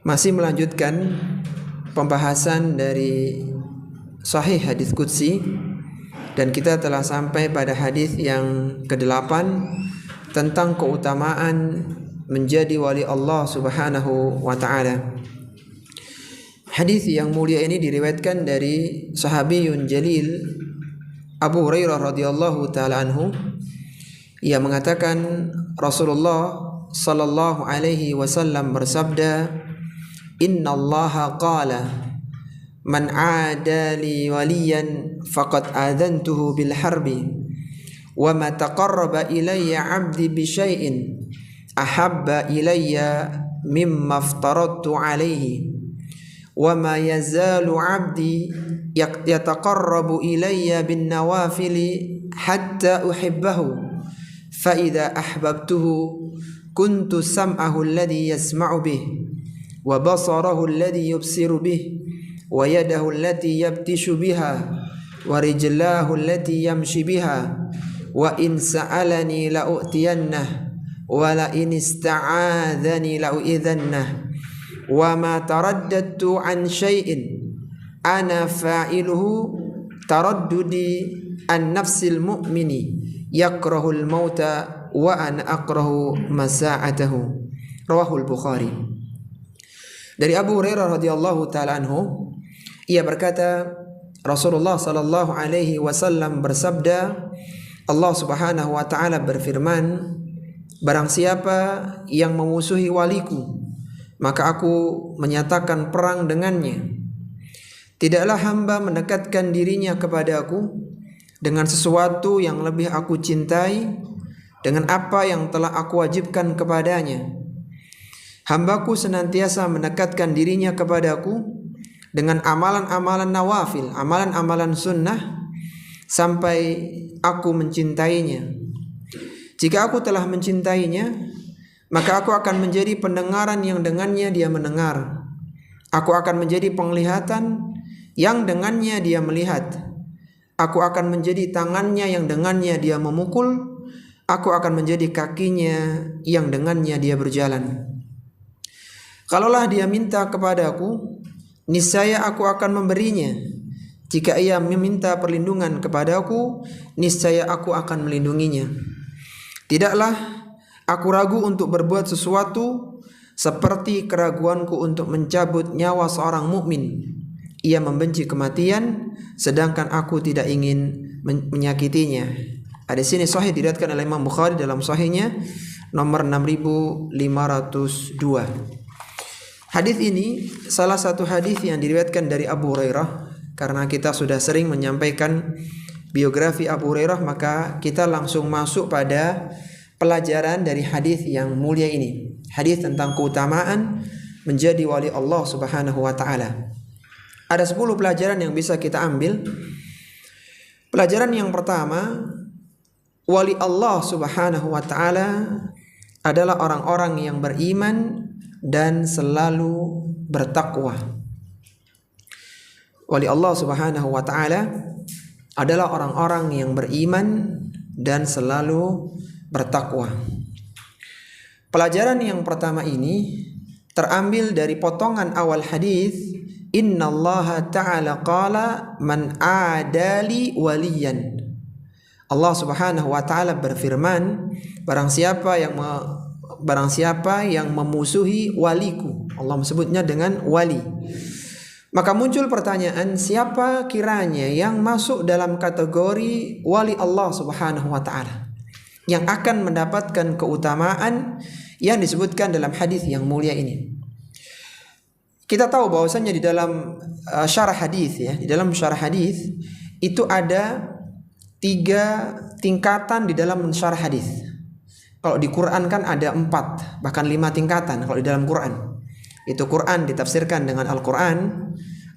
Masih melanjutkan pembahasan dari Sahih Hadis Qudsi, dan kita telah sampai pada hadis yang ke-8 tentang keutamaan menjadi wali Allah Subhanahu wa taala. Hadis yang mulia ini diriwayatkan dari sahabiyun jalil Abu Hurairah radhiyallahu taala anhu. Ia mengatakan Rasulullah sallallahu alaihi wasallam bersabda, Inna Allaha qala man aadali waliyan faqad adantuhu bil harbi wa ma taqarraba ilayya 'abdi bi syai'in ahabba ilayya mimma aftaradtu alayhi wa ma yazalu 'abdi yataqarrabu ilayya bin nawafili hatta uhibbahu fa idza ahbabtuhu kuntu sam'ahu alladhi yasma'u bih wa basarahu alladhi yubsiru bih wa yadahu allati yabtishu biha wa rijlahu allati yamshi biha wa in sa'alani la u'tiyannah wa la in ista'adhani la u'idhannah wa ma taraddadtu an syai'in ana fa'iluhu taraddudi an nafsil mu'mini yakrahul mauta wa ana akrahu masa'atahu. Rawahul Bukhari. Dari Abu Hurairah radhiyallahu taala anhu, ia berkata, Rasulullah sallallahu alaihi wasallam bersabda, Allah Subhanahu wa taala berfirman, barang siapa yang memusuhi waliku, maka aku menyatakan perang dengannya. Tidaklah hamba mendekatkan dirinya kepadaku dengan sesuatu yang lebih aku cintai dengan apa yang telah aku wajibkan kepadanya. Hambaku senantiasa mendekatkan dirinya kepadaku dengan amalan-amalan nawafil, amalan-amalan sunnah, sampai aku mencintainya. Jika aku telah mencintainya, maka aku akan menjadi pendengaran yang dengannya dia mendengar. Aku akan menjadi penglihatan yang dengannya dia melihat. Aku akan menjadi tangannya yang dengannya dia memukul. Aku akan menjadi kakinya yang dengannya dia berjalan. Kalaulah dia minta kepadaku, niscaya aku akan memberinya. Jika ia meminta perlindungan kepadaku, niscaya aku akan melindunginya. Tidaklah aku ragu untuk berbuat sesuatu seperti keraguanku untuk mencabut nyawa seorang mukmin. Ia membenci kematian, sedangkan aku tidak ingin menyakitinya. Ada sini sahih diriwayatkan oleh Imam Bukhari dalam sahihnya nomor 6502. Hadis ini salah satu hadis yang diriwayatkan dari Abu Hurairah. Karena kita sudah sering menyampaikan biografi Abu Hurairah, maka kita langsung masuk pada pelajaran dari hadis yang mulia ini. Hadis tentang keutamaan menjadi wali Allah Subhanahu wa taala. Ada 10 pelajaran yang bisa kita ambil. Pelajaran yang pertama, wali Allah Subhanahu wa taala adalah orang-orang yang beriman dan selalu bertakwa. Wali Allah Subhanahu wa taala adalah orang-orang yang beriman dan selalu bertakwa. Pelajaran yang pertama ini terambil dari potongan awal hadis, Innallaha ta'ala qala man adali waliyan. Allah Subhanahu wa taala berfirman, barang siapa yang memusuhi waliku. Allah menyebutnya dengan wali. Maka muncul pertanyaan, siapa kiranya yang masuk dalam kategori wali Allah Subhanahu wa taala yang akan mendapatkan keutamaan yang disebutkan dalam hadis yang mulia ini. Kita tahu bahwasanya di dalam syarah hadis, ya, di dalam syarah hadis itu ada 3 tingkatan di dalam syarah hadis. Kalau di Quran kan ada 4, bahkan 5 tingkatan kalau di dalam Quran. Itu Quran ditafsirkan dengan Al-Quran,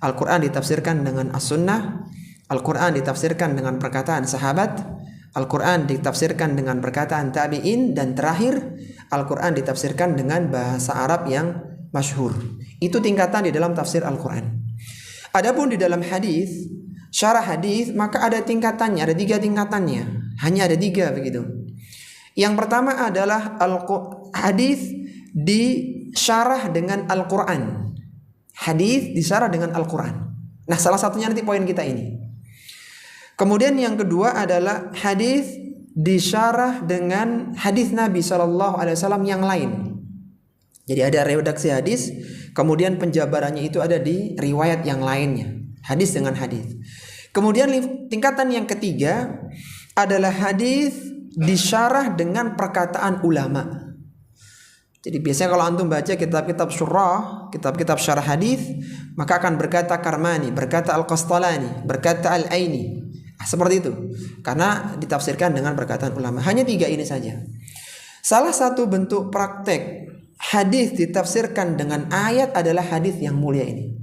Al-Quran ditafsirkan dengan As-Sunnah, Al-Quran ditafsirkan dengan perkataan sahabat, Al-Quran ditafsirkan dengan perkataan tabi'in, dan terakhir Al-Quran ditafsirkan dengan bahasa Arab yang masyhur. Itu tingkatan di dalam tafsir Al-Quran. Adapun di dalam hadis, syarah hadis, maka ada tingkatannya, ada 3 tingkatannya. Hanya ada 3 begitu. Yang pertama adalah hadis disyarah dengan Al-Quran. Hadis disyarah dengan Al-Quran. Nah, salah satunya nanti poin kita ini. Kemudian yang kedua adalah hadis disyarah dengan hadis Nabi SAW yang lain. Jadi ada redaksi hadis, kemudian penjabarannya itu ada di riwayat yang lainnya. Hadis dengan hadis. Kemudian tingkatan yang ketiga adalah hadis disyarah dengan perkataan ulama. Jadi biasanya kalau antum baca kitab-kitab syurah, kitab-kitab syarah hadis, maka akan berkata Karmani, berkata Al-Qastalani, berkata Al-Aini. Seperti itu. Karena ditafsirkan dengan perkataan ulama. Hanya 3 ini saja. Salah satu bentuk praktek hadis ditafsirkan dengan ayat adalah hadis yang mulia ini.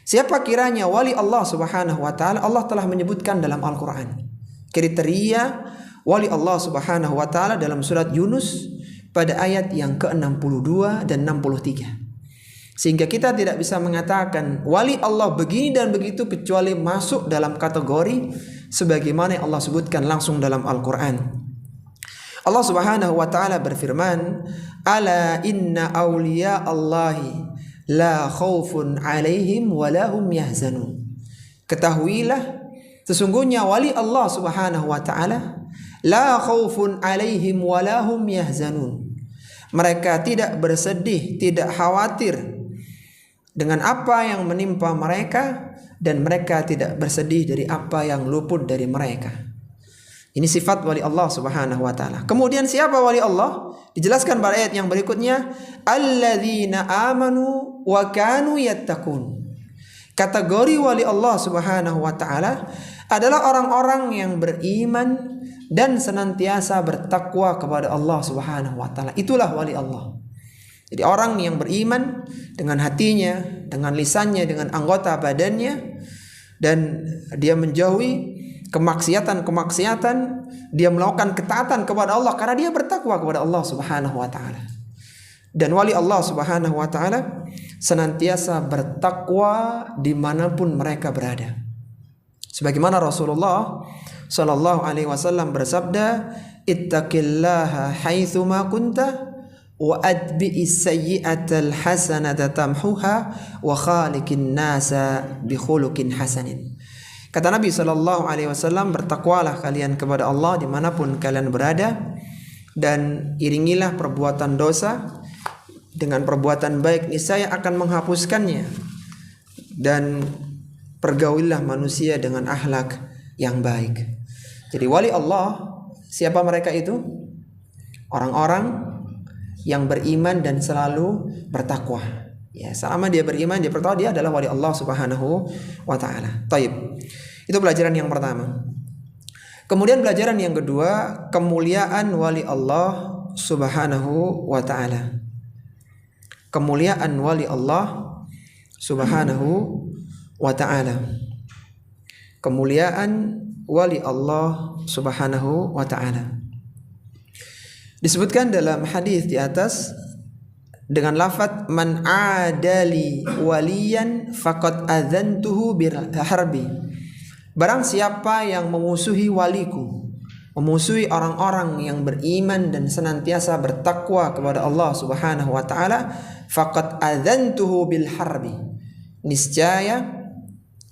Siapa kiranya wali Allah Subhanahu wa taala, Allah telah menyebutkan dalam Al-Qur'an. Kriteria wali Allah Subhanahu wa taala dalam surat Yunus pada ayat yang ke-62 dan 63. Sehingga kita tidak bisa mengatakan wali Allah begini dan begitu kecuali masuk dalam kategori sebagaimana yang Allah sebutkan langsung dalam Al-Qur'an. Allah Subhanahu wa taala berfirman, "Ala inna awliya Allahi la khaufun alaihim wa lahum yahzanun." Ketahuilah sesungguhnya wali Allah Subhanahu wa taala la khaufun alaihim wa lahum yahzanun. Mereka tidak bersedih, tidak khawatir dengan apa yang menimpa mereka, dan mereka tidak bersedih dari apa yang luput dari mereka. Ini sifat wali Allah Subhanahu wa taala. Kemudian siapa wali Allah? Dijelaskan pada ayat yang berikutnya, alladzina amanu wa kanu yattaqun. Kategori wali Allah Subhanahu wa taala adalah orang-orang yang beriman dan senantiasa bertakwa kepada Allah Subhanahu wa taala. Itulah wali Allah. Jadi orang yang beriman dengan hatinya, dengan lisannya, dengan anggota badannya, dan dia menjauhi kemaksiatan-kemaksiatan, dia melakukan ketaatan kepada Allah karena dia bertakwa kepada Allah Subhanahu wa taala. Dan wali Allah Subhanahu wa taala senantiasa bertakwa dimanapun mereka berada. Sebagaimana Rasulullah sallallahu alaihi wasallam bersabda, "Ittaqillaha haitsu ma kunta wa atbi'is sayyi'atal hasanata tamhuha wa khaliqin nasa bi khuluqin hasanin." Kata Nabi sallallahu alaihi wasallam, bertakwalah kalian kepada Allah dimanapun kalian berada, dan iringilah perbuatan dosa dengan perbuatan baik, niscaya akan menghapuskannya, dan pergaulilah manusia dengan akhlak yang baik. Jadi wali Allah, siapa mereka itu? Orang-orang yang beriman dan selalu bertakwa. Ya, selama dia beriman, dia bertakwa, dia adalah wali Allah Subhanahu wa taala. Taib. Itu pelajaran yang pertama. Kemudian pelajaran yang kedua, kemuliaan wali Allah Subhanahu wa taala. Kemuliaan wali Allah Subhanahu wa ta'ala. Kemuliaan wali Allah Subhanahu wa ta'ala disebutkan dalam hadis di atas dengan lafaz man adali waliyan faqad adzantuhu bil harbi. Barang siapa yang memusuhi waliku, memusuhi orang-orang yang beriman dan senantiasa bertakwa kepada Allah Subhanahu wa taala, faqad adzantuhu bil harbi. Niscaya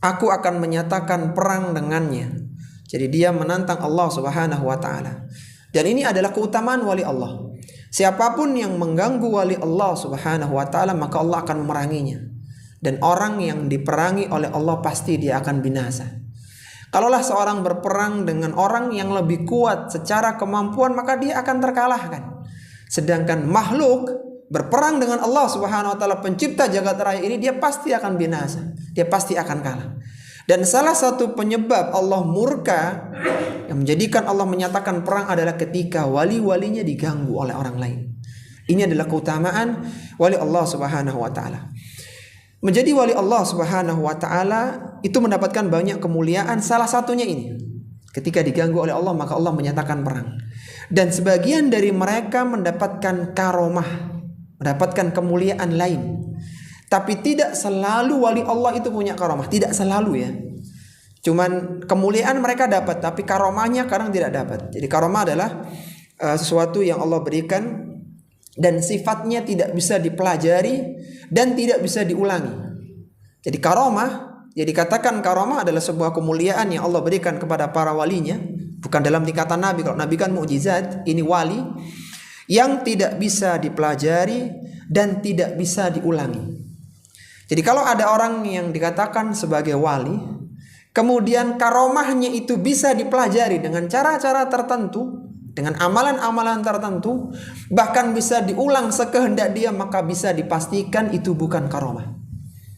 aku akan menyatakan perang dengannya. Jadi dia menantang Allah Subhanahu wa taala. Dan ini adalah keutamaan wali Allah. Siapapun yang mengganggu wali Allah Subhanahu wa taala, maka Allah akan memeranginya. Dan orang yang diperangi oleh Allah pasti dia akan binasa. Kalaulah seorang berperang dengan orang yang lebih kuat secara kemampuan, maka dia akan terkalahkan. Sedangkan makhluk berperang dengan Allah Subhanahu wa taala, pencipta jagat raya ini, dia pasti akan binasa. Dia pasti akan kalah. Dan salah satu penyebab Allah murka yang menjadikan Allah menyatakan perang adalah ketika wali-walinya diganggu oleh orang lain. Ini adalah keutamaan wali Allah Subhanahu wa taala. Menjadi wali Allah Subhanahu wa taala itu mendapatkan banyak kemuliaan, salah satunya ini. Ketika diganggu oleh Allah, maka Allah menyatakan perang. Dan sebagian dari mereka mendapatkan karomah, mendapatkan kemuliaan lain. Tapi tidak selalu wali Allah itu punya karomah, tidak selalu ya. Cuman kemuliaan mereka dapat, tapi karomahnya kadang tidak dapat. Jadi karomah adalah sesuatu yang Allah berikan dan sifatnya tidak bisa dipelajari dan tidak bisa diulangi. Jadi karomah, jadi dikatakan karomah adalah sebuah kemuliaan yang Allah berikan kepada para walinya, bukan dalam tingkatan Nabi. Kalau Nabi kan mukjizat, ini wali yang tidak bisa dipelajari dan tidak bisa diulangi. Jadi kalau ada orang yang dikatakan sebagai wali, kemudian karomahnya itu bisa dipelajari dengan cara-cara tertentu, dengan amalan-amalan tertentu, bahkan bisa diulang sekehendak dia, maka bisa dipastikan itu bukan karomah.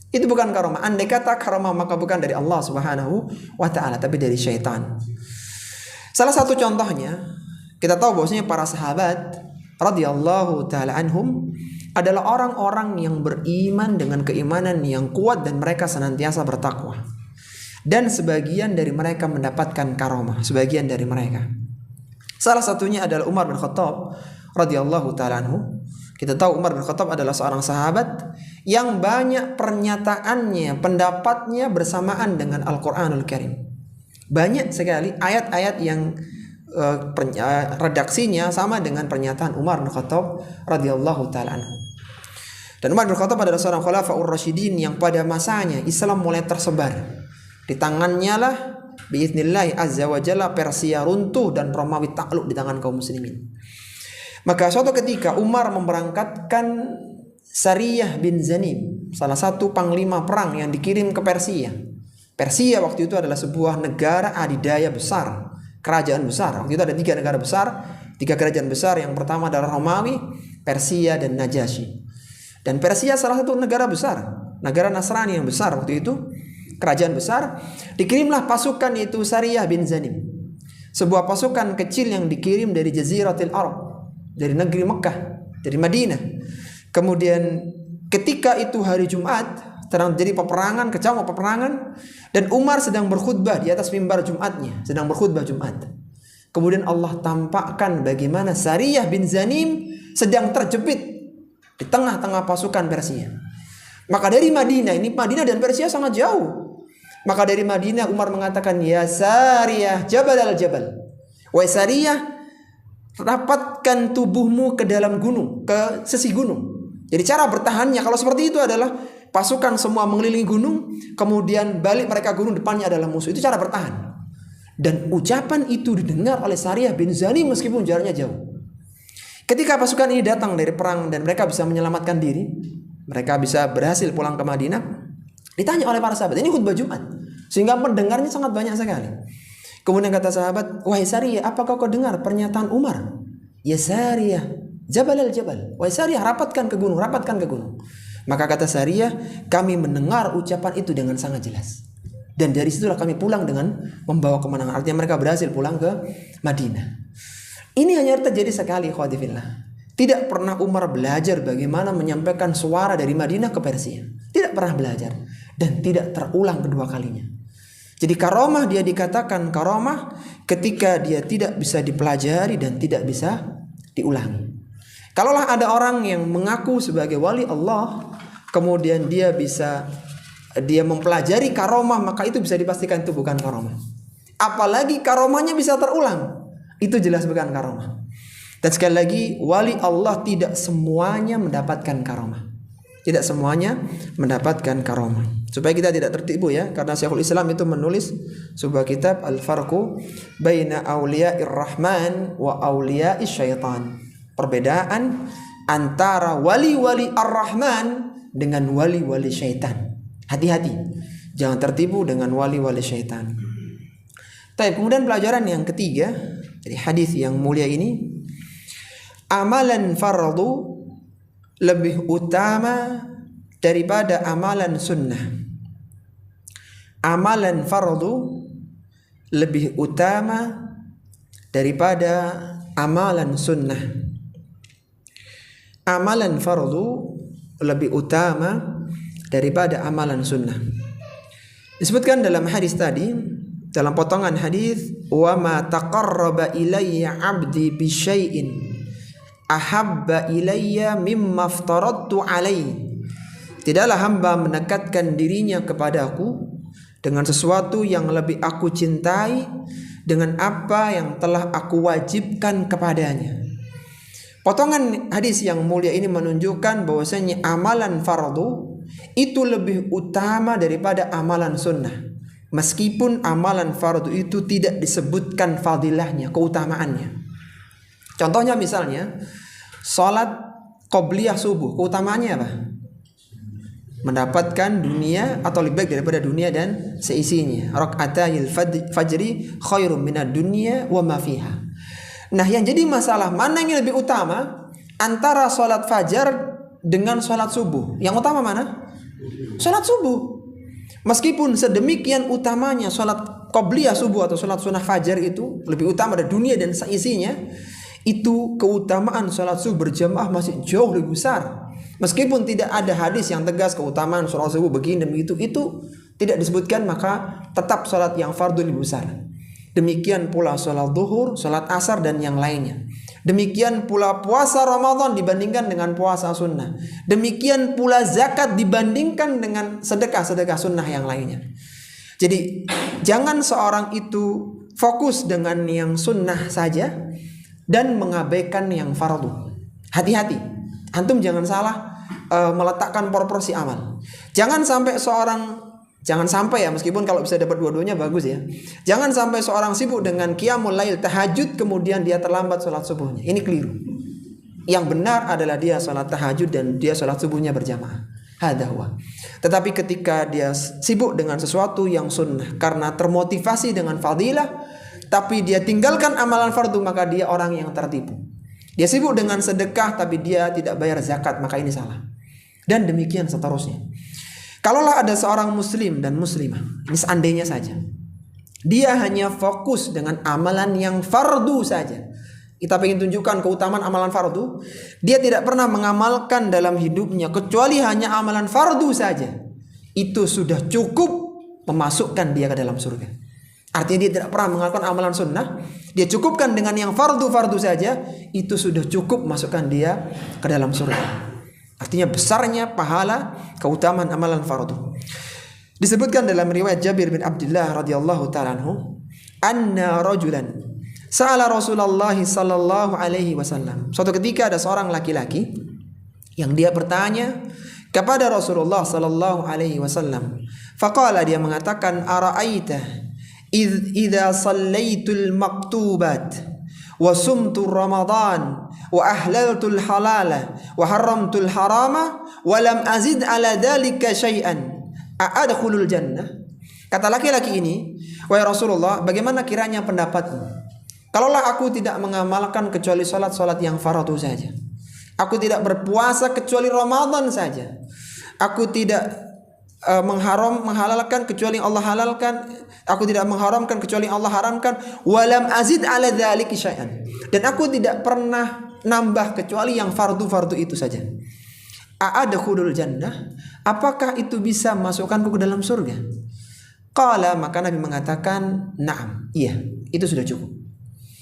Itu bukan karomah. Andai kata karomah, maka bukan dari Allah Subhanahu wa ta'ala, tapi dari syaitan. Salah satu contohnya, kita tahu bahwasanya para sahabat radhiyallahu ta'ala anhum adalah orang-orang yang beriman dengan keimanan yang kuat dan mereka senantiasa bertakwa. Dan sebagian dari mereka mendapatkan karomah, sebagian dari mereka. Salah satunya adalah Umar bin Khattab radhiyallahu ta'ala anhu. Kita tahu Umar bin Khattab adalah seorang sahabat yang banyak pernyataannya, pendapatnya bersamaan dengan Al-Quranul Karim. Banyak sekali ayat-ayat yang redaksinya sama dengan pernyataan Umar bin Khattab radhiyallahu ta'ala anhu. Dan Umar bin Khattab adalah seorang khulafaur rasyidin yang pada masanya Islam mulai tersebar. Di tangannya lah biiznillah azza wa jalla Persia runtuh dan Romawi takluk di tangan kaum muslimin. Maka suatu ketika Umar memberangkatkan Sariyah bin Zanim, salah satu panglima perang yang dikirim ke Persia. Persia waktu itu adalah sebuah negara adidaya besar, kerajaan besar. Waktu itu ada 3 negara besar, 3 kerajaan besar. Yang pertama adalah Romawi, Persia, dan Najasyi. Dan Persia salah satu negara besar, negara Nasrani yang besar waktu itu, kerajaan besar. Dikirimlah pasukan yaitu Sariyah bin Zanim, sebuah pasukan kecil yang dikirim dari Jaziratul Arab, dari negeri Mekah, dari Madinah. Kemudian ketika itu hari Jumat, sedang terjadi peperangan, kecamuk peperangan, dan Umar sedang berkhutbah di atas mimbar Jumatnya, sedang berkhutbah Jumat. Kemudian Allah tampakkan bagaimana Sariyah bin Zanim sedang terjepit di tengah-tengah pasukan Persia. Maka dari Madinah, ini Madinah dan Persia sangat jauh. Maka dari Madinah Umar mengatakan, ya Sariyah jabal al-jabal, wahai Sariyah, rapatkan tubuhmu ke dalam gunung, ke sisi gunung. Jadi cara bertahannya kalau seperti itu adalah pasukan semua mengelilingi gunung, kemudian balik mereka gunung, depannya adalah musuh. Itu cara bertahan. Dan ucapan itu didengar oleh Sariyah bin Zanim meskipun jaraknya jauh. Ketika pasukan ini datang dari perang dan mereka bisa menyelamatkan diri, mereka bisa berhasil pulang ke Madinah, ditanya oleh para sahabat, ini khutbah Jumat, sehingga pendengarnya sangat banyak sekali. Kemudian kata sahabat, wahai Sariyah, apakah kau dengar pernyataan Umar? Ya Sariyah, jabal al-jabal, wahai Sariyah, rapatkan ke gunung, rapatkan ke gunung. Maka kata Sariyah, kami mendengar ucapan itu dengan sangat jelas. Dan dari situlah kami pulang dengan membawa kemenangan. Artinya mereka berhasil pulang ke Madinah. Ini hanya terjadi sekali, khawatibillah. Tidak pernah Umar belajar bagaimana menyampaikan suara dari Madinah ke Persia. Tidak pernah belajar. Dan tidak terulang kedua kalinya. Jadi karomah dia dikatakan karomah ketika dia tidak bisa dipelajari dan tidak bisa diulangi. Kalaulah ada orang yang mengaku sebagai wali Allah, kemudian dia mempelajari karomah, maka itu bisa dipastikan itu bukan karomah. Apalagi karomahnya bisa terulang. Itu jelas bukan karomah. Dan sekali lagi, wali Allah tidak semuanya mendapatkan karomah. Tidak semuanya mendapatkan karomah. Supaya kita tidak tertipu ya, karena Syekhul Islam itu menulis sebuah kitab Al-Farqu Baina Awliya'ir Rahman wa Awliya'is Syaitan. Perbedaan antara wali-wali Ar-Rahman dengan wali-wali syaitan. Hati-hati, jangan tertipu dengan wali-wali syaitan. Kemudian pelajaran yang ketiga dari hadis yang mulia ini, amalan fardu lebih utama daripada amalan sunnah. Amalan fardu lebih utama daripada amalan sunnah. Amalan fardu lebih utama daripada amalan sunnah. Disebutkan dalam hadis tadi, dalam potongan hadis, wa ma taqarraba ilayya 'abdi bi syai'in ahabba ilayya mimma aftaradtu alaihi. Tidaklah hamba mendekatkan dirinya kepadaku dengan sesuatu yang lebih aku cintai dengan apa yang telah aku wajibkan kepadanya. Potongan hadis yang mulia ini menunjukkan bahwasanya amalan fardu itu lebih utama daripada amalan sunnah. Meskipun amalan fardu itu tidak disebutkan fadilahnya, keutamaannya. Contohnya misalnya salat qobliyah subuh, keutamaannya apa? Mendapatkan dunia atau lebih baik daripada dunia dan seisinya. Rak'atayil fajri khairum minad dunya wa ma fiha. Nah, yang jadi masalah mana yang lebih utama antara salat fajar dengan salat subuh? Yang utama mana? Salat subuh. Meskipun sedemikian utamanya salat qobliyah subuh atau salat sunnah fajar itu lebih utama dari dunia dan seisinya, itu keutamaan salat subuh berjamaah masih jauh lebih besar. Meskipun tidak ada hadis yang tegas keutamaan salat subuh begini dan begitu, itu tidak disebutkan, maka tetap salat yang fardu lebih besar. Demikian pula salat zuhur, salat asar dan yang lainnya. Demikian pula puasa Ramadan dibandingkan dengan puasa sunnah. Demikian pula zakat dibandingkan dengan sedekah-sedekah sunnah yang lainnya. Jadi jangan seorang itu fokus dengan yang sunnah saja dan mengabaikan yang fardu. Hati-hati, antum jangan salah meletakkan proporsi amal. Jangan sampai ya, meskipun kalau bisa dapat dua-duanya bagus ya. Jangan sampai seorang sibuk dengan qiyamul lail, tahajud, kemudian dia terlambat sholat subuhnya. Ini keliru. Yang benar adalah dia sholat tahajud dan dia sholat subuhnya berjamaah. Hadza huwa. Tetapi ketika dia sibuk dengan sesuatu yang sunnah karena termotivasi dengan fadilah, tapi dia tinggalkan amalan fardu, maka dia orang yang tertipu. Dia sibuk dengan sedekah tapi dia tidak bayar zakat, maka ini salah. Dan demikian seterusnya. Kalaulah ada seorang muslim dan muslimah, ini seandainya saja, dia hanya fokus dengan amalan yang fardu saja. Kita ingin tunjukkan keutamaan amalan fardu. Dia tidak pernah mengamalkan dalam hidupnya kecuali hanya amalan fardu saja. Itu sudah cukup memasukkan dia ke dalam surga. Artinya dia tidak pernah mengamalkan amalan sunnah. Dia cukupkan dengan yang fardu-fardu saja. Itu sudah cukup masukkan dia ke dalam surga. Artinya besarnya pahala keutamaan amalan fardu. Disebutkan dalam riwayat Jabir bin Abdullah radhiyallahu ta'ala anhu, anna rajulan sa'ala Rasulullah sallallahu alaihi wasallam. Suatu ketika ada seorang laki-laki yang dia bertanya kepada Rasulullah sallallahu alaihi wasallam. Faqala, dia mengatakan, ara'aita idza sallaitul maktubat wa sumtu ramadan wa ahlaltul halala wa haramtul harama wa lam azid ala dhalika syai'an a'adkhulul jannah. Kata laki-laki ini, wahai Rasulullah, bagaimana kiranya pendapatmu kalaulah aku tidak mengamalkan kecuali salat-salat yang fardu saja, aku tidak berpuasa kecuali Ramadan saja, aku tidak menghalalkan kecuali Allah halalkan, aku tidak mengharamkan kecuali Allah haramkan, walam azid ala dzalika syai'an, dan aku tidak pernah nambah kecuali yang fardu-fardu itu saja. A'adkhulul jannah, apakah itu bisa masukkanku ke dalam surga? Qala, maka Nabi mengatakan, na'am, iya, itu sudah cukup.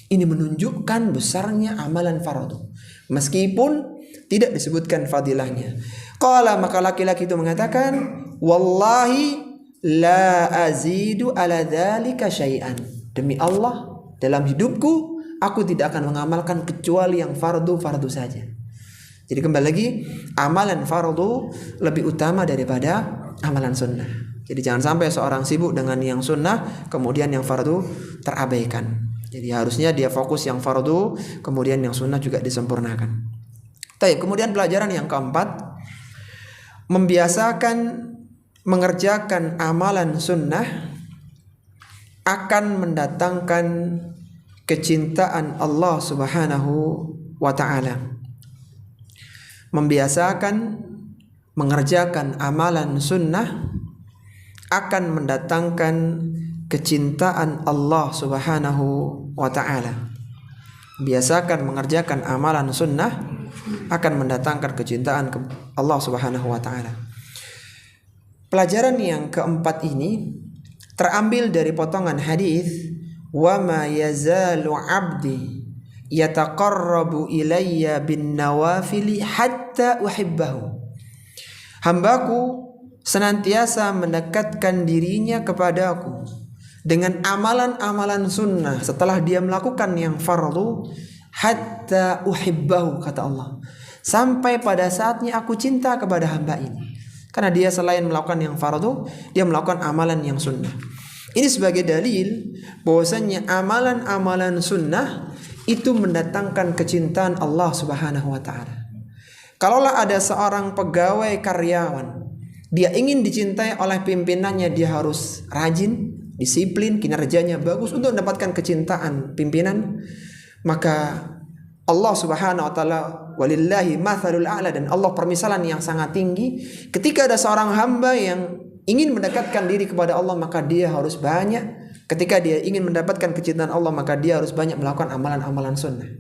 Ini menunjukkan besarnya amalan fardu meskipun tidak disebutkan fadilahnya. Qala, maka laki-laki itu mengatakan, wallahi la azidu ala dzalika syai'an. Demi Allah, dalam hidupku aku tidak akan mengamalkan kecuali yang fardu-fardu saja. Jadi kembali lagi, amalan fardu lebih utama daripada amalan sunnah. Jadi jangan sampai seorang sibuk dengan yang sunnah kemudian yang fardu terabaikan. Jadi harusnya dia fokus yang fardu, kemudian yang sunnah juga disempurnakan. Baik, kemudian pelajaran yang keempat, membiasakan mengerjakan amalan sunnah akan mendatangkan kecintaan Allah Subhanahu wa ta'ala. Membiasakan mengerjakan amalan sunnah akan mendatangkan kecintaan Allah Subhanahu wa ta'ala. Biasakan mengerjakan amalan sunnah akan mendatangkan kecintaan Allah Subhanahu wa ta'ala. Pelajaran yang keempat ini terambil dari potongan hadis, wa ma yazalu 'abdi yataqarrabu ilayya bin nawafili hatta uhibbahu. Hambaku senantiasa mendekatkan dirinya kepadaku dengan amalan-amalan sunnah setelah dia melakukan yang fardu, hatta uhibbahu, kata Allah, sampai pada saatnya aku cinta kepada hamba ini. Karena dia selain melakukan yang fardu, dia melakukan amalan yang sunnah. Ini sebagai dalil bahwasanya amalan-amalan sunnah itu mendatangkan kecintaan Allah Subhanahu wa taala. Kalaulah ada seorang pegawai karyawan, dia ingin dicintai oleh pimpinannya, dia harus rajin, disiplin, kinerjanya bagus untuk mendapatkan kecintaan pimpinan. Maka Allah Subhanahu wa taala, walillahi matsalul a'la, dan Allah permisalan yang sangat tinggi. Ketika ada seorang hamba yang ingin mendekatkan diri kepada Allah, maka dia harus banyak. Ketika dia ingin mendapatkan kecintaan Allah, maka dia harus banyak melakukan amalan-amalan sunnah.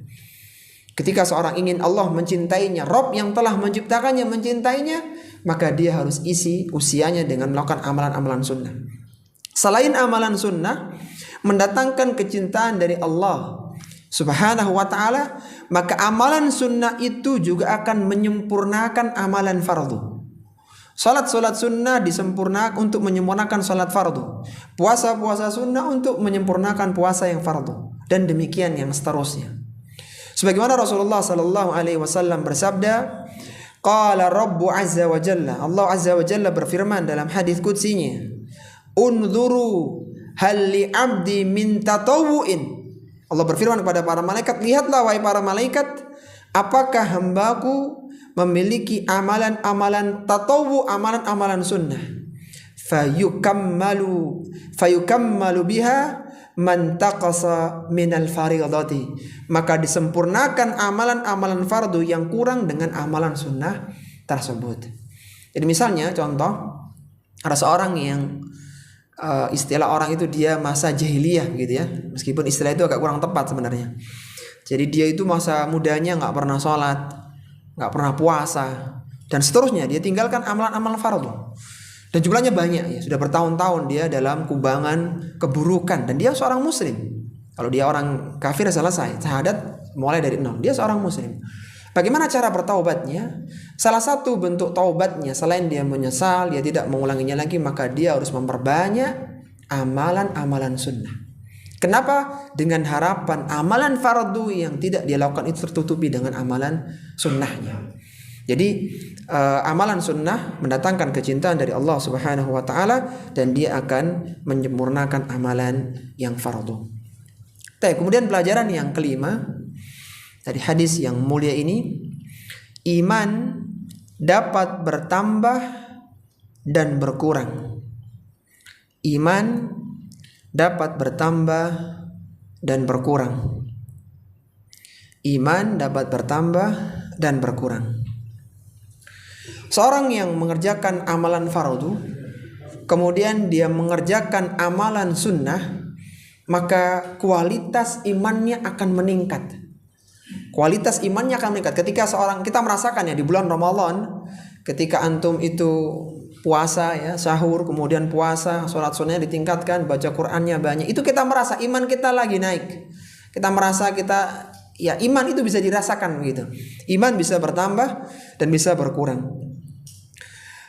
Ketika seorang ingin Allah mencintainya, Rabb yang telah menciptakannya mencintainya, maka dia harus isi usianya dengan melakukan amalan-amalan sunnah. Selain amalan sunnah mendatangkan kecintaan dari Allah Subhanahu wa ta'ala, maka amalan sunnah itu juga akan menyempurnakan amalan fardu. Salat sunnah disempurnakan untuk menyempurnakan salat fardu. Puasa sunnah untuk menyempurnakan puasa yang fardu, dan demikian yang seterusnya. Sebagaimana Rasulullah sallallahu alaihi wasallam bersabda, qala Rabbu azza wa jalla, Allah azza wa jalla berfirman dalam hadis qudsinya, unzuru hal li 'abdi min tatawwu'in. Allah berfirman kepada para malaikat, lihatlah wahai para malaikat, apakah hambaku memiliki amalan-amalan tatawwu, amalan-amalan sunnah. Fayukammalu biha man taqasa minal fariidati. Maka disempurnakan amalan-amalan fardu yang kurang dengan amalan sunnah tersebut. Jadi misalnya contoh, ada seorang yang istilah orang itu dia masa jahiliyah gitu ya, meskipun istilah itu agak kurang tepat sebenarnya. Jadi dia itu masa mudanya nggak pernah sholat, nggak pernah puasa, dan seterusnya. Dia tinggalkan amalan-amalan fardu, dan jumlahnya banyak ya, sudah bertahun-tahun dia dalam kubangan keburukan, dan dia seorang muslim. Kalau dia orang kafir selesai, syahadat mulai dari nol, dia seorang muslim. Bagaimana cara bertaubatnya? Salah satu bentuk taubatnya, selain dia menyesal, dia tidak mengulanginya lagi, maka dia harus memperbanyak amalan-amalan sunnah. Kenapa? Dengan harapan amalan fardu yang tidak dia lakukan itu tertutupi dengan amalan sunnahnya. Jadi amalan sunnah mendatangkan kecintaan dari Allah Subhanahu wa ta'ala, dan dia akan menyempurnakan amalan yang fardu. Kemudian pelajaran yang kelima dari hadis yang mulia ini, iman dapat bertambah dan berkurang. Iman dapat bertambah dan berkurang. Iman dapat bertambah dan berkurang. Seorang yang mengerjakan amalan fardu, kemudian dia mengerjakan amalan sunnah, maka kualitas imannya akan meningkat. Kualitas imannya akan meningkat. Ketika seorang, kita merasakan ya di bulan Ramadan, ketika antum itu puasa ya, sahur, kemudian puasa, sholat sunnahnya ditingkatkan, baca Qur'annya banyak, itu kita merasa iman kita lagi naik. Kita merasa kita, ya iman itu bisa dirasakan begitu. Iman bisa bertambah dan bisa berkurang.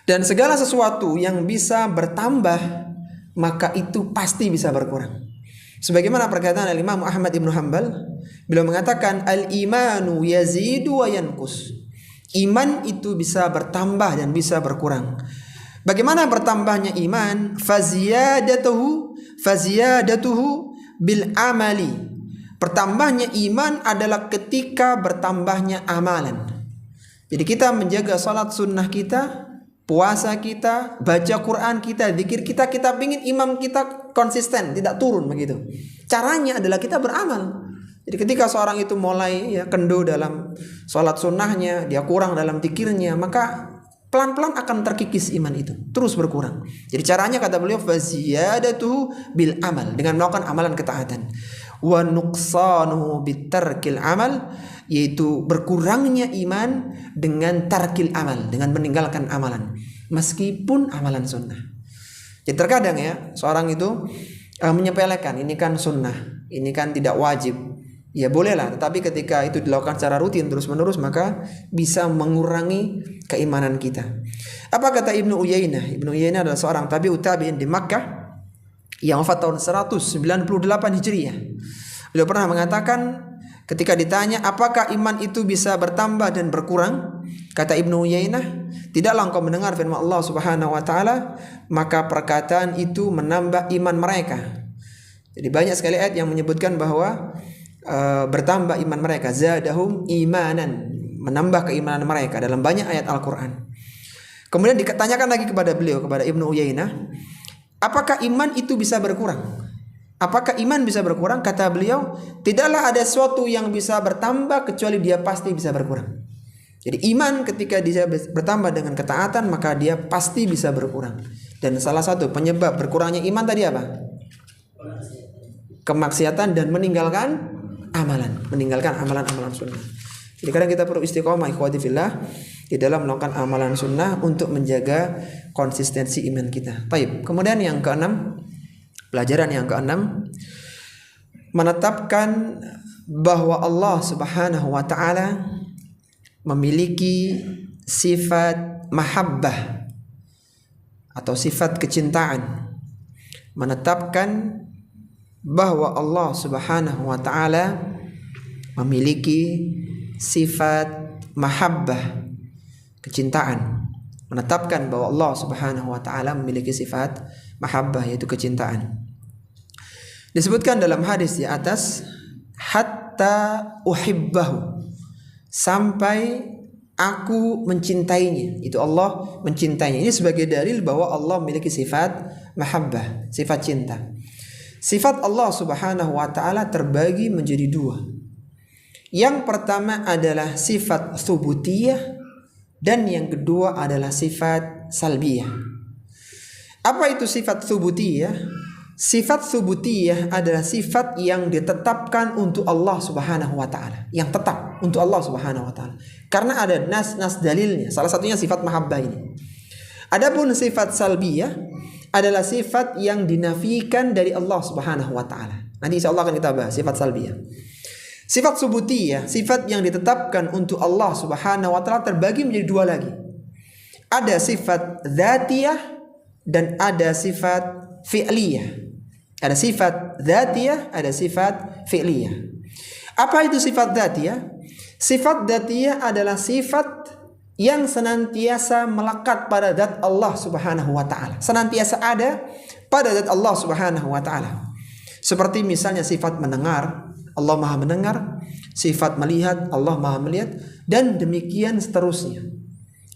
Dan segala sesuatu yang bisa bertambah, maka itu pasti bisa berkurang. Sebagaimana perkataan Imam Ahmad ibn Hanbal, beliau mengatakan al-imanu yazidu wa yanqus. Iman itu bisa bertambah dan bisa berkurang. Bagaimana bertambahnya iman? Faziyadatuhu bil amali. Bertambahnya iman adalah ketika bertambahnya amalan. Jadi kita menjaga salat sunnah kita, puasa kita, baca Quran kita, zikir kita, kita ingin iman kita konsisten, tidak turun begitu. Caranya adalah kita beramal. Jadi ketika seorang itu mulai ya kendo dalam sholat sunnahnya, dia kurang dalam zikirnya, maka pelan-pelan akan terkikis iman itu, terus berkurang. Jadi caranya kata beliau faziyadatuhu bil amal, dengan melakukan amalan ketaatan. Wa nuqsanuhu bitarkil amal, yaitu berkurangnya iman dengan tarkil amal, dengan meninggalkan amalan, meskipun amalan sunnah. Jadi terkadang ya seorang itu menyepelekan, ini kan sunnah, ini kan tidak wajib. Ya bolehlah, tetapi ketika itu dilakukan secara rutin terus menerus, maka bisa mengurangi keimanan kita. Apa kata Ibnu Uyainah? Ibnu Uyainah adalah seorang tabi'ut tabi'in di Makkah yang wafat tahun 198 Hijriah. Beliau pernah mengatakan, Ketika ditanya apakah iman itu bisa bertambah dan berkurang, kata Ibnu Uyainah, tidaklah engkau mendengar firman Allah Subhanahu wa taala, maka perkataan itu menambah iman mereka. Jadi banyak sekali ayat yang menyebutkan bahwa bertambah iman mereka, zadahum imanan, menambah keimanan mereka dalam banyak ayat Al-Qur'an. Kemudian ditanyakan lagi kepada beliau, kepada Ibnu Uyainah, apakah iman itu bisa berkurang? Apakah iman bisa berkurang? Kata beliau, tidaklah ada sesuatu yang bisa bertambah kecuali dia pasti bisa berkurang. Jadi iman ketika dia bertambah dengan ketaatan, maka dia pasti bisa berkurang. Dan salah satu penyebab berkurangnya iman tadi apa? Kemaksiatan dan meninggalkan amalan sunnah. Jadi kadang kita perlu istiqomah ikhwati fillah di dalam melakukan amalan sunnah untuk menjaga konsistensi iman kita. Baik. Kemudian yang keenam, pelajaran yang keenam, menetapkan bahwa Allah Subhanahu wa taala memiliki sifat mahabbah atau sifat kecintaan. Menetapkan bahwa Allah Subhanahu wa taala memiliki sifat mahabbah, kecintaan. Menetapkan bahwa Allah Subhanahu wa taala memiliki sifat mahabbah, yaitu kecintaan. Disebutkan dalam hadis di atas, hatta uhibbahu, sampai aku mencintainya. Itu Allah mencintainya. Ini sebagai dalil bahwa Allah memiliki sifat mahabbah, sifat cinta. Sifat Allah Subhanahu wa taala terbagi menjadi dua. Yang pertama adalah sifat tsubutiyah dan yang kedua adalah sifat salbiyah. Apa itu sifat tsubutiyah? Sifat tsubutiyah adalah sifat yang ditetapkan untuk Allah Subhanahu wa taala, yang tetap untuk Allah Subhanahu wa taala. Karena ada nas dalilnya. Salah satunya sifat mahabbah ini. Adapun sifat salbiyah adalah sifat yang dinafikan dari Allah Subhanahu wa taala. Nanti insyaallah akan kita bahas sifat salbiyah. Sifat tsubutiyah, sifat yang ditetapkan untuk Allah Subhanahu wa taala terbagi menjadi dua lagi. Ada sifat dzatiyah dan ada sifat fi'liyah. Ada sifat dzatiyah, ada sifat fi'liyah. Apa itu sifat dzatiyah? Sifat dzatiyah adalah sifat yang senantiasa melekat pada zat Allah Subhanahu wa taala. Senantiasa ada pada zat Allah Subhanahu wa taala. Seperti misalnya sifat mendengar, Allah Maha mendengar, sifat melihat, Allah Maha melihat, dan demikian seterusnya.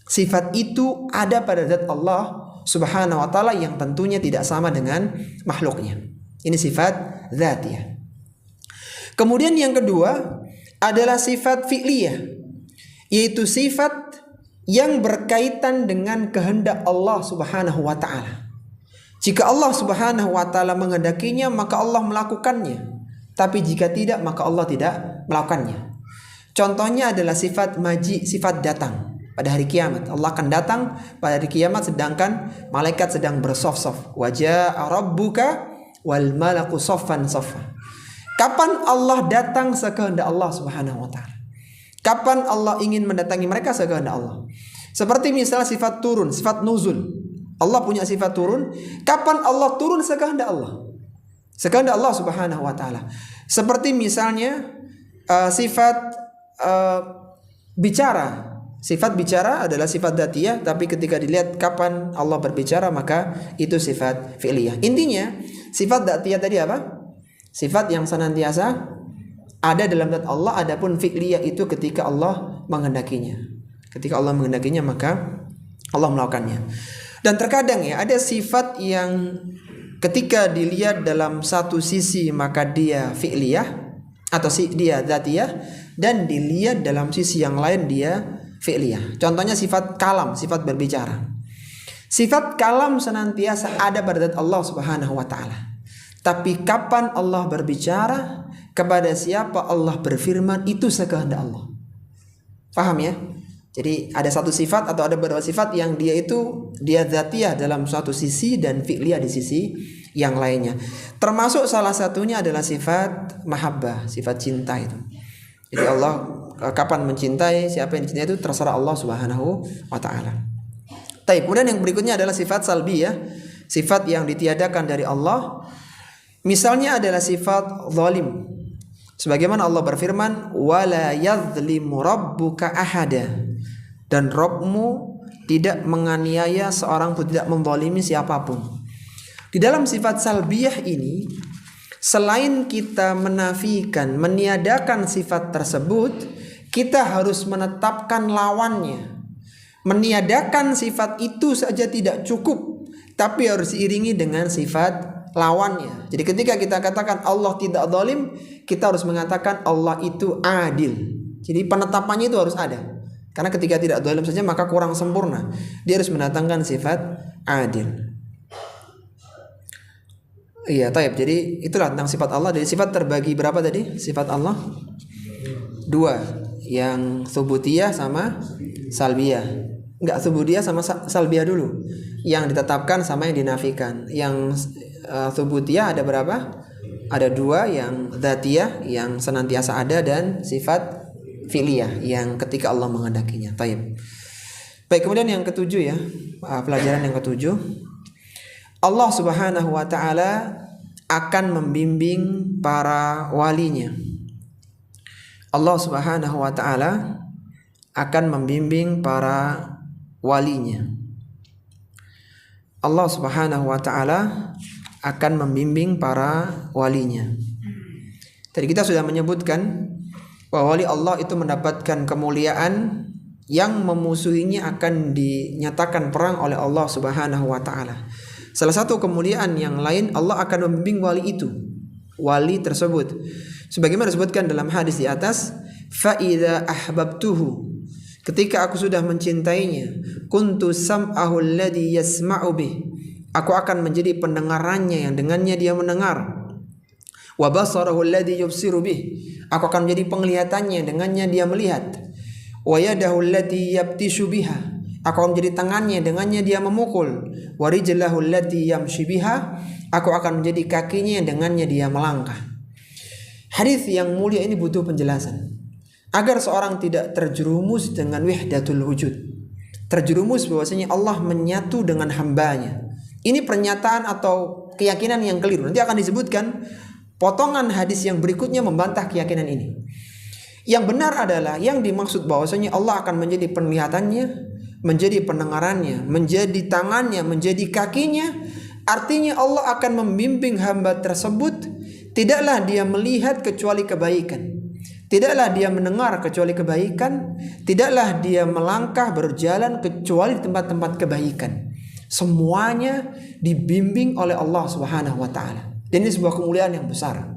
Sifat itu ada pada zat Allah Subhanahu wa taala yang tentunya tidak sama dengan makhluknya. Ini sifat dzatiyah. Kemudian yang kedua adalah sifat fi'liyah, yaitu sifat yang berkaitan dengan kehendak Allah Subhanahu wa taala. Jika Allah Subhanahu wa taala menghendakinya, maka Allah melakukannya. Tapi jika tidak, maka Allah tidak melakukannya. Contohnya adalah sifat maji, sifat datang. Pada hari kiamat Allah akan datang pada hari kiamat sedangkan malaikat sedang bersaf-saf. Wa jaa rabbuka wal malaku saffan saffa. Kapan Allah datang sekehendak Allah Subhanahu wa taala? Kapan Allah ingin mendatangi mereka sekehendak Allah? Seperti misalnya sifat turun, sifat nuzul. Allah punya sifat turun. Kapan Allah turun sekehendak Allah? Sekehendak Allah Subhanahu wa taala. Seperti misalnya sifat bicara. Sifat bicara adalah sifat dzatiyah, tapi ketika dilihat kapan Allah berbicara maka itu sifat fi'liyah. Intinya sifat dzatiyah tadi apa? Sifat yang senantiasa ada dalam zat Allah. Adapun fi'liyah itu ketika Allah menghendakinya. Ketika Allah menghendakinya maka Allah melakukannya. Dan terkadang ya ada sifat yang ketika dilihat dalam satu sisi maka dia fi'liyah atau dia dzatiyah, dan dilihat dalam sisi yang lain dia fi'liyah. Contohnya sifat kalam, sifat berbicara. Sifat kalam senantiasa ada pada zat Allah Subhanahu wa taala. Tapi kapan Allah berbicara, kepada siapa Allah berfirman, itu sekehendak Allah. Paham ya? Jadi ada satu sifat atau ada beberapa sifat yang dia dzatiyah dalam suatu sisi dan fi'liyah di sisi yang lainnya. Termasuk salah satunya adalah sifat mahabbah, sifat cinta itu. Jadi Allah kapan mencintai, siapa yang dicintai itu terserah Allah Subhanahu wa taala. Kemudian yang berikutnya adalah sifat salbiyah, sifat yang ditiadakan dari Allah. Misalnya adalah sifat zalim. Sebagaimana Allah berfirman, wala yadhlimu rabbuka ahada, dan Rabbmu tidak menganiaya seorang pun, tidak menzalimi siapapun. Di dalam sifat salbiyah ini, selain kita menafikan, meniadakan sifat tersebut, kita harus menetapkan lawannya. Meniadakan sifat itu saja tidak cukup, tapi harus diiringi dengan sifat lawannya. Jadi ketika kita katakan Allah tidak zalim, kita harus mengatakan Allah itu adil. Jadi penetapannya itu harus ada. Karena ketika tidak zalim saja maka kurang sempurna. Dia harus mendatangkan sifat adil. Iya, taib. Jadi itulah tentang sifat Allah. Dari sifat terbagi berapa tadi? Sifat Allah 2, yang tsubutiyah sama salbiyah. Enggak, tsubutiyah sama salbiyah dulu. Yang ditetapkan sama yang dinafikan. Yang tsubutiyah ada berapa? Ada 2, yang dzatiyah yang senantiasa ada, dan sifat fi'liyah yang ketika Allah menghendakinya. Taib. Baik, kemudian yang ketujuh ya, pelajaran yang ketujuh. Allah Subhanahu wa taala akan membimbing para walinya. Allah Subhanahu wa taala akan membimbing para walinya. Allah Subhanahu wa taala akan membimbing para walinya. Tadi kita sudah menyebutkan bahwa wali Allah itu mendapatkan kemuliaan yang memusuhinya akan dinyatakan perang oleh Allah Subhanahu wa taala. Salah satu kemuliaan yang lain, Allah akan membimbing wali itu, wali tersebut. Sebagaimana disebutkan dalam hadis di atas, fa idza ahbabtuhu, ketika aku sudah mencintainya, kuntu sam'ahu alladhi yasma'u bih, aku akan menjadi pendengarannya yang dengannya dia mendengar. Wa basarahu alladhi yubsiru bih, aku akan menjadi penglihatannya dengannya dia melihat. Wa yadahu allati yabtishu biha, aku akan menjadi tangannya dengannya dia memukul. Wa rijlahu allati yamshi biha, aku akan menjadi kakinya dengannya dia melangkah. Hadis yang mulia ini butuh penjelasan agar seorang tidak terjerumus dengan wahdatul wujud, terjerumus bahwasanya Allah menyatu dengan hambanya. Ini pernyataan atau keyakinan yang keliru. Nanti akan disebutkan potongan hadis yang berikutnya membantah keyakinan ini. Yang benar adalah yang dimaksud bahwasanya Allah akan menjadi penglihatannya, menjadi pendengarannya, menjadi tangannya, menjadi kakinya. Artinya Allah akan membimbing hamba tersebut. Tidaklah dia melihat kecuali kebaikan, tidaklah dia mendengar kecuali kebaikan, tidaklah dia melangkah berjalan kecuali di tempat-tempat kebaikan. Semuanya dibimbing oleh Allah Subhanahu wa taala. Dan ini sebuah kemuliaan yang besar.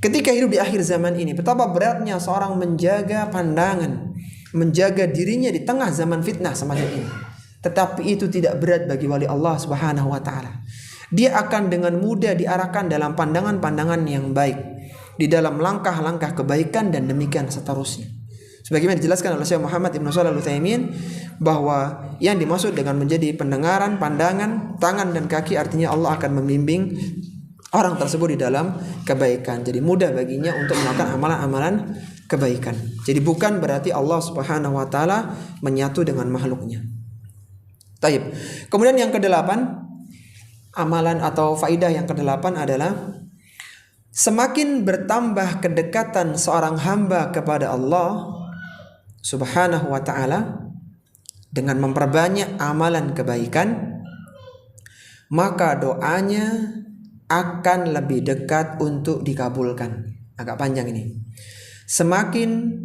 Ketika hidup di akhir zaman ini, betapa beratnya seorang menjaga pandangan, menjaga dirinya di tengah zaman fitnah semacam ini. Tetapi itu tidak berat bagi wali Allah Subhanahu wa taala. Dia akan dengan mudah diarahkan dalam pandangan-pandangan yang baik, di dalam langkah-langkah kebaikan, dan demikian seterusnya. Sebagaimana dijelaskan oleh Syekh Muhammad Ibn Shalih Al-Utsaimin bahwa yang dimaksud dengan menjadi pendengaran, pandangan, tangan dan kaki artinya Allah akan membimbing orang tersebut di dalam kebaikan. Jadi mudah baginya untuk melakukan amalan-amalan kebaikan. Jadi bukan berarti Allah Subhanahu wa taala menyatu dengan makhluknya. Taib. Kemudian yang ke-8, amalan atau faidah yang ke-8 adalah semakin bertambah kedekatan seorang hamba kepada Allah Subhanahu wa ta'ala dengan memperbanyak amalan kebaikan, maka doanya akan lebih dekat untuk dikabulkan. Agak panjang ini. Semakin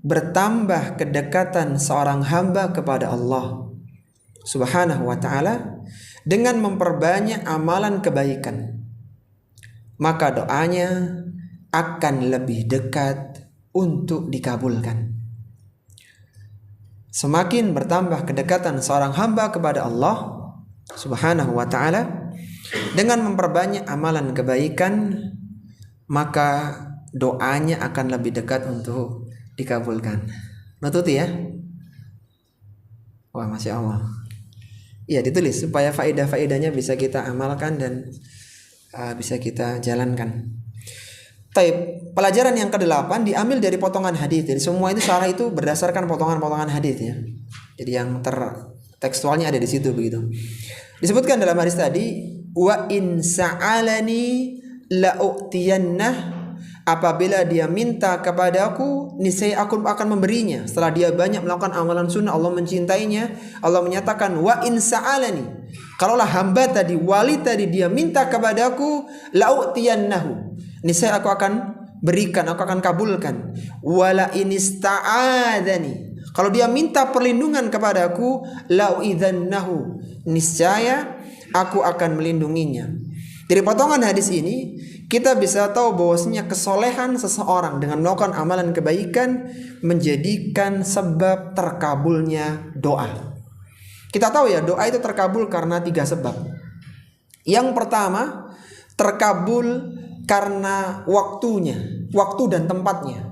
bertambah kedekatan seorang hamba kepada Allah Subhanahu wa ta'ala dengan memperbanyak amalan kebaikan, maka doanya akan lebih dekat untuk dikabulkan. Semakin bertambah kedekatan seorang hamba kepada Allah Subhanahu wa ta'ala dengan memperbanyak amalan kebaikan, maka doanya akan lebih dekat untuk dikabulkan. Nututi ya. Wah, Masya Allah. Ya, ditulis supaya faedah-faedahnya bisa kita amalkan dan bisa kita jalankan. Taib, pelajaran yang ke-8 diambil dari potongan hadis. Jadi semua itu syarah itu berdasarkan potongan-potongan hadis ya. Jadi yang tekstualnya ada di situ begitu. Disebutkan dalam hadis tadi, wa in sa'alani la'u'tiyannah Apabila dia minta kepadaku, niscaya aku akan memberinya. Setelah dia banyak melakukan amalan sunnah, Allah mencintainya. Allah menyatakan, wa in sa'alani, kalaulah hamba tadi, wali tadi, dia minta kepadaku, la'u'tiyannahu, niscaya aku akan berikan, aku akan kabulkan. Wala in ista'adani, kalau dia minta perlindungan kepadaku, la'u'idhannahu, niscaya aku akan melindunginya. Dari potongan hadis ini kita bisa tahu bahwasanya kesolehan seseorang dengan melakukan amalan kebaikan menjadikan sebab terkabulnya doa. Kita tahu ya, doa itu terkabul karena 3 sebab. Yang pertama, terkabul karena waktunya, waktu dan tempatnya.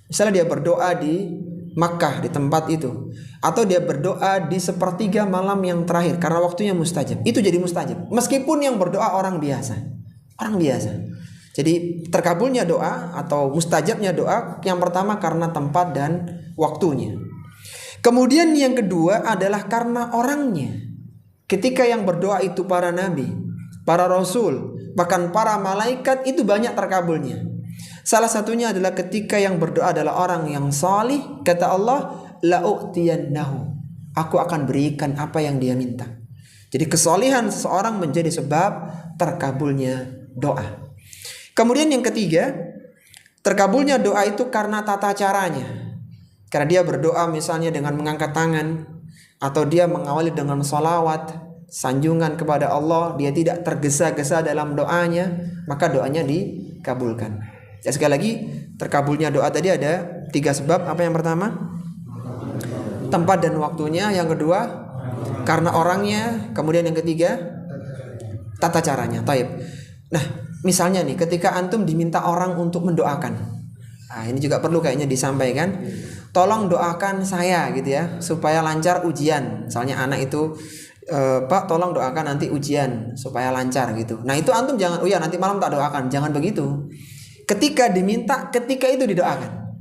Misalnya dia berdoa di Makkah, di tempat itu, atau dia berdoa di sepertiga malam yang terakhir karena waktunya mustajab, itu jadi mustajab meskipun yang berdoa orang biasa. Jadi terkabulnya doa atau mustajabnya doa yang pertama karena tempat dan waktunya. Kemudian yang kedua adalah karena orangnya. Ketika yang berdoa itu para nabi, para rasul, bahkan para malaikat, itu banyak terkabulnya. Salah satunya adalah ketika yang berdoa adalah orang yang salih, kata Allah, la'u'tiyannahu, aku akan berikan apa yang dia minta. Jadi kesalihan seseorang menjadi sebab terkabulnya doa. Kemudian yang ketiga, terkabulnya doa itu karena tata caranya. Karena dia berdoa misalnya dengan mengangkat tangan, atau dia mengawali dengan sholawat, sanjungan kepada Allah, dia tidak tergesa-gesa dalam doanya, maka doanya dikabulkan. Ya, sekali lagi, terkabulnya doa tadi ada 3 sebab. Apa yang pertama? Tempat dan waktunya. Yang kedua, karena orangnya. Kemudian yang ketiga, tata caranya. Taib. Nah, misalnya nih, ketika antum diminta orang untuk mendoakan, nah ini juga perlu kayaknya disampaikan. Tolong doakan saya gitu ya, supaya lancar ujian. Misalnya anak itu, Pak tolong doakan nanti ujian supaya lancar gitu. Nah itu antum jangan, oh ya nanti malam tak doakan. Jangan begitu. Ketika diminta, ketika itu didoakan.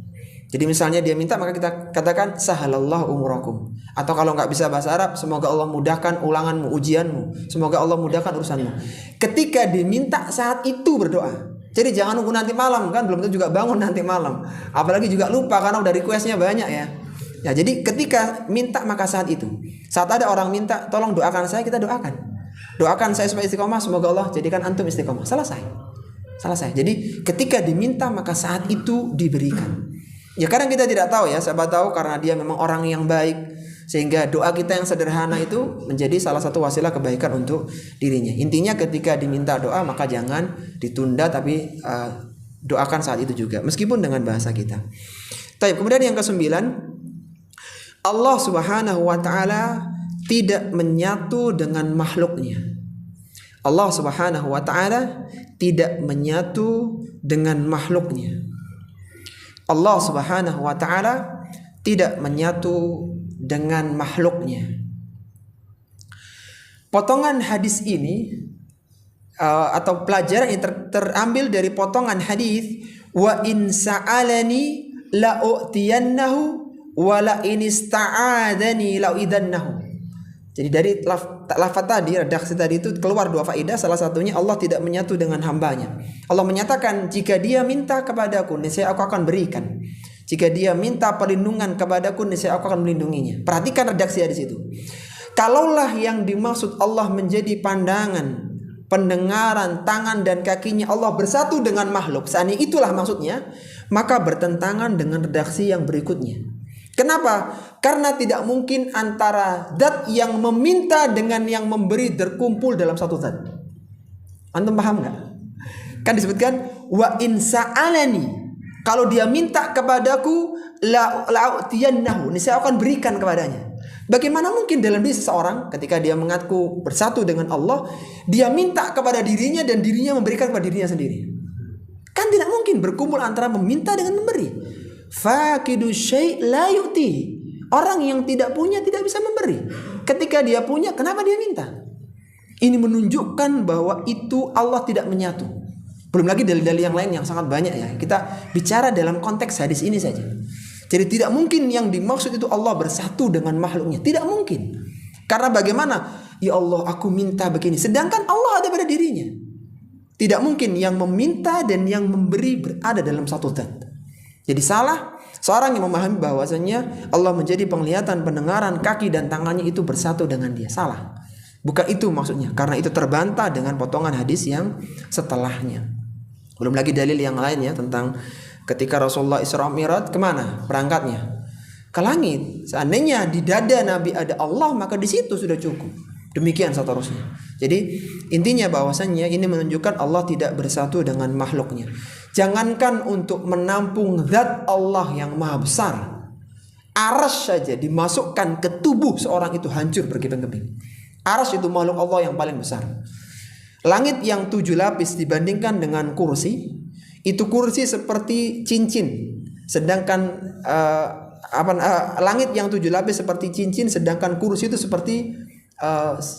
Jadi misalnya dia minta, maka kita katakan sahalallahu umurakum. Atau kalau nggak bisa bahasa Arab, semoga Allah mudahkan ulanganmu, ujianmu. Semoga Allah mudahkan urusanmu. Ketika diminta saat itu berdoa. Jadi jangan nunggu nanti malam, kan belum tentu juga bangun nanti malam. Apalagi juga lupa karena udah requestnya banyak ya. Ya jadi ketika minta maka saat itu. Saat ada orang minta, tolong doakan saya, kita doakan. Doakan saya supaya istiqomah, semoga Allah jadikan antum istiqomah. Selesai. Jadi ketika diminta maka saat itu diberikan. Ya kadang kita tidak tahu ya, siapa tahu karena dia memang orang yang baik, sehingga doa kita yang sederhana itu menjadi salah satu wasilah kebaikan untuk dirinya. Intinya ketika diminta doa maka jangan ditunda, tapi doakan saat itu juga, meskipun dengan bahasa kita. Baik, kemudian yang ke-9, Allah Subhanahu wa taala tidak menyatu dengan makhluknya. Allah Subhanahu wa taala tidak menyatu dengan makhluknya. Allah Subhanahu wa taala tidak menyatu dengan makhluknya. Potongan hadis ini atau pelajaran yang terambil dari potongan hadis, wa in sa'alani la'u'tiyannahu wa la in ista'adani la'u'idannahu. Jadi dari lafaz tadi, redaksi tadi itu keluar 2 faedah. Salah satunya Allah tidak menyatu dengan hambanya. Allah menyatakan jika dia minta kepadaku, niscaya aku akan berikan. Jika dia minta perlindungan kepadaku, niscaya aku akan melindunginya. Perhatikan redaksi di situ. Kalaulah yang dimaksud Allah menjadi pandangan, pendengaran, tangan dan kakinya Allah bersatu dengan makhluk, seandainya itulah maksudnya, maka bertentangan dengan redaksi yang berikutnya. Kenapa? Karena tidak mungkin antara zat yang meminta dengan yang memberi terkumpul dalam satu zat. Antum paham nggak? Kan disebutkan wa in sa'alani, kalau dia minta kepadaku la'u'tiyannahu, niscaya akan berikan kepadanya. Bagaimana mungkin dalam diri seseorang ketika dia mengaku bersatu dengan Allah, dia minta kepada dirinya dan dirinya memberikan kepada dirinya sendiri? Kan tidak mungkin berkumpul antara meminta dengan memberi. Faqidu syai' la yu'ti. Orang yang tidak punya tidak bisa memberi. Ketika dia punya, kenapa dia minta? Ini menunjukkan bahwa itu Allah tidak menyatu. Belum lagi dalil-dalil yang lain yang sangat banyak ya. Kita bicara dalam konteks hadis ini saja. Jadi tidak mungkin yang dimaksud itu Allah bersatu dengan makhluknya. Tidak mungkin. Karena bagaimana? Ya Allah, aku minta begini. Sedangkan Allah ada pada dirinya. Tidak mungkin yang meminta dan yang memberi berada dalam satu zat. Jadi salah seorang yang memahami bahwasanya Allah menjadi penglihatan, pendengaran, kaki dan tangannya itu bersatu dengan dia. Salah. Bukan itu maksudnya. Karena itu terbantah dengan potongan hadis yang setelahnya. Belum lagi dalil yang lainnya tentang ketika Rasulullah Isra Mi'raj kemana berangkatnya? Ke langit. Seandainya di dada Nabi ada Allah, maka di situ sudah cukup. Demikian seterusnya. Jadi intinya bahwasannya ini menunjukkan Allah tidak bersatu dengan makhluknya. Jangankan untuk menampung zat Allah yang maha besar, arsy saja dimasukkan ke tubuh seorang itu hancur berkeping-keping. Arsy itu makhluk Allah yang paling besar. Langit yang 7 lapis dibandingkan dengan kursi, itu kursi seperti cincin. Sedangkan langit yang 7 lapis seperti cincin, sedangkan kursi itu seperti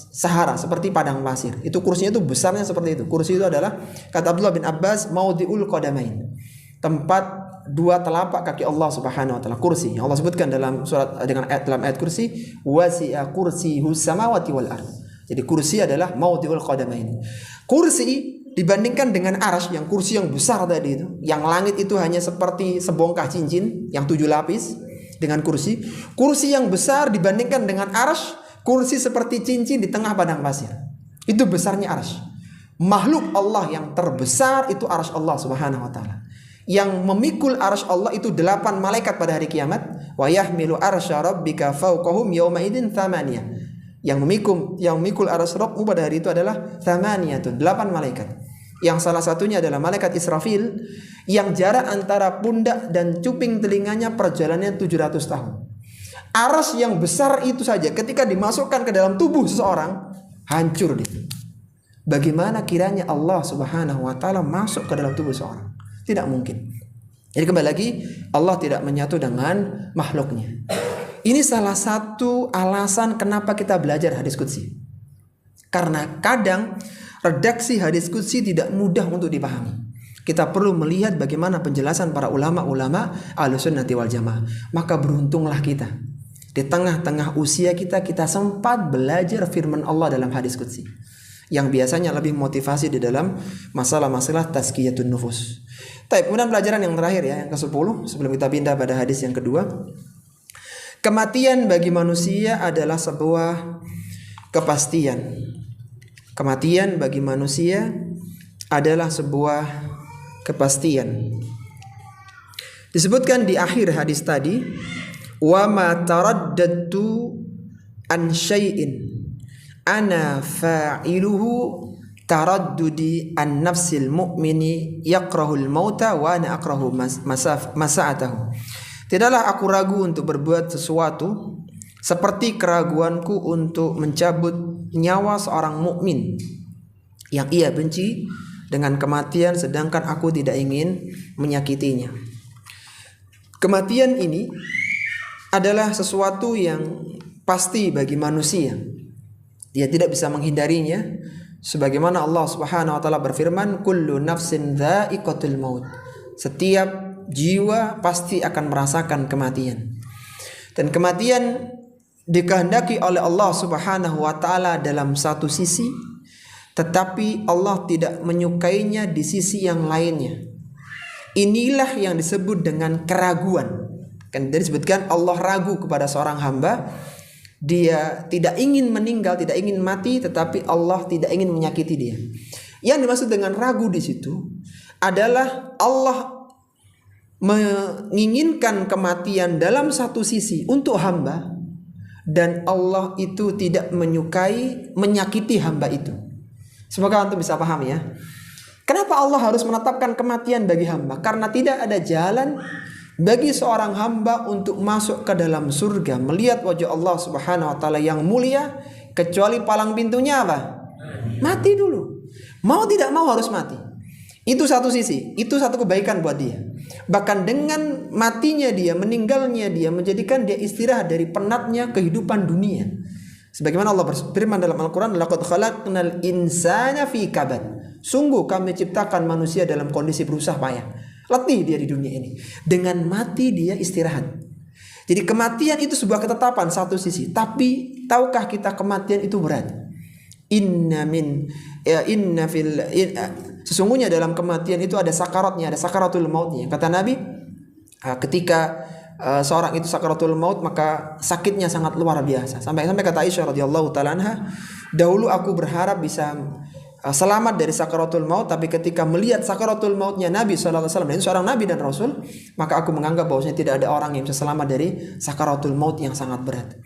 Sahara, seperti padang pasir. Itu kursinya itu besarnya seperti itu. Kursi itu adalah, kata Abdullah bin Abbas, maudhi'ul qadamain, tempat 2 telapak kaki Allah Subhanahu wa taala. Kursi Allah sebutkan dalam surat dalam ayat kursi, wasi'a kursiyus samawati wal ardh. Jadi kursi adalah maudhi'ul qadamain. Kursi dibandingkan dengan arsy, yang kursi yang besar tadi itu, yang langit itu hanya seperti sebongkah cincin yang 7 lapis dengan kursi. Kursi yang besar dibandingkan dengan arsy, kursi seperti cincin di tengah padang pasir. Itu besarnya arsy. Makhluk Allah yang terbesar itu arsy Allah Subhanahu wa taala. Yang memikul arsy Allah itu 8 malaikat pada hari kiamat. Wa yahmilu arsya rabbika fawqahum yawma idzin thamaniyah. Yang memikul arsy Rabbmu pada hari itu adalah thamaniyatun, 8 malaikat. Yang salah satunya adalah malaikat Israfil, yang jarak antara pundak dan cuping telinganya perjalanannya 700 tahun. Arsy yang besar itu saja ketika dimasukkan ke dalam tubuh seseorang, hancur dia. Bagaimana kiranya Allah Subhanahu wa taala masuk ke dalam tubuh seseorang? Tidak mungkin. Jadi kembali lagi, Allah tidak menyatu dengan makhluknya. Ini salah satu alasan kenapa kita belajar hadis qudsi. Karena kadang redaksi hadis qudsi tidak mudah untuk dipahami. Kita perlu melihat bagaimana penjelasan para ulama-ulama Ahlussunnati wal Jamaah. Maka beruntunglah kita. Di tengah-tengah usia kita sempat belajar firman Allah dalam hadis qudsi, yang biasanya lebih motivasi di dalam masalah-masalah tazkiyatun nufus. Kemudian pelajaran yang terakhir ya, yang ke-10 sebelum kita pindah pada hadis yang kedua. Kematian bagi manusia adalah sebuah kepastian. Kematian bagi manusia adalah sebuah kepastian. Disebutkan di akhir hadis tadi, wa ma taraddadtu an syai'in ana fa'iluhu taraddudi an nafsil mu'mini yakrahul mauta wa ana akrahu masa'atahu. Tidaklah aku ragu untuk berbuat sesuatu seperti keraguanku untuk mencabut nyawa seorang mukmin yang ia benci dengan kematian, sedangkan aku tidak ingin menyakitinya. Kematian ini adalah sesuatu yang pasti bagi manusia. Dia tidak bisa menghindarinya. Sebagaimana Allah Subhanahu wa taala berfirman, kullu nafsin dha'iqatul maut. Setiap jiwa pasti akan merasakan kematian. Dan kematian dikehendaki oleh Allah Subhanahu wa taala dalam satu sisi, tetapi Allah tidak menyukainya di sisi yang lainnya. Inilah yang disebut dengan keraguan. Kan disebutkan Allah ragu kepada seorang hamba. Dia tidak ingin meninggal, tidak ingin mati, tetapi Allah tidak ingin menyakiti dia. Yang dimaksud dengan ragu di situ adalah Allah menginginkan kematian dalam satu sisi untuk hamba, dan Allah itu tidak menyukai menyakiti hamba itu. Semoga antum bisa paham ya. Kenapa Allah harus menetapkan kematian bagi hamba? Karena tidak ada jalan bagi seorang hamba untuk masuk ke dalam surga, melihat wajah Allah Subhanahu wa taala yang mulia, kecuali palang pintunya apa? Mati dulu. Mau tidak mau harus mati. Itu satu sisi, itu satu kebaikan buat dia. Bahkan dengan matinya dia, meninggalnya dia, menjadikan dia istirahat dari penatnya kehidupan dunia. Sebagaimana Allah berfirman dalam Al-Quran, laqad khalaqnal insana fi kabad. Sungguh kami ciptakan manusia dalam kondisi berusaha payah. Letih dia di dunia ini. Dengan mati dia istirahat. Jadi kematian itu sebuah ketetapan satu sisi. Tapi tahukah kita kematian itu berat? Sesungguhnya dalam kematian itu ada sakaratnya, ada sakaratul mautnya. Kata Nabi, ketika seorang itu sakaratul maut maka sakitnya sangat luar biasa. Sampai kata Aisyah radhiyallahu taala anha, dahulu aku berharap bisa selamat dari sakaratul maut, tapi ketika melihat sakaratul mautnya Nabi sallallahu alaihi wasallam, dan seorang nabi dan rasul, maka aku menganggap bahwasanya tidak ada orang yang bisa selamat dari sakaratul maut yang sangat berat.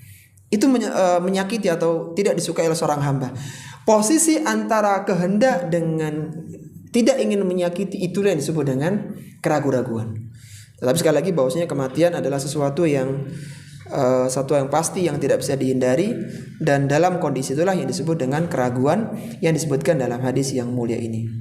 Itu menyakiti atau tidak disukai oleh seorang hamba. Posisi antara kehendak dengan tidak ingin menyakiti, itulah yang disebut dengan keraguan-raguan. Tetapi sekali lagi bahwasanya kematian adalah sesuatu yang pasti, yang tidak bisa dihindari, dan dalam kondisi itulah yang disebut dengan keraguan yang disebutkan dalam hadis yang mulia ini.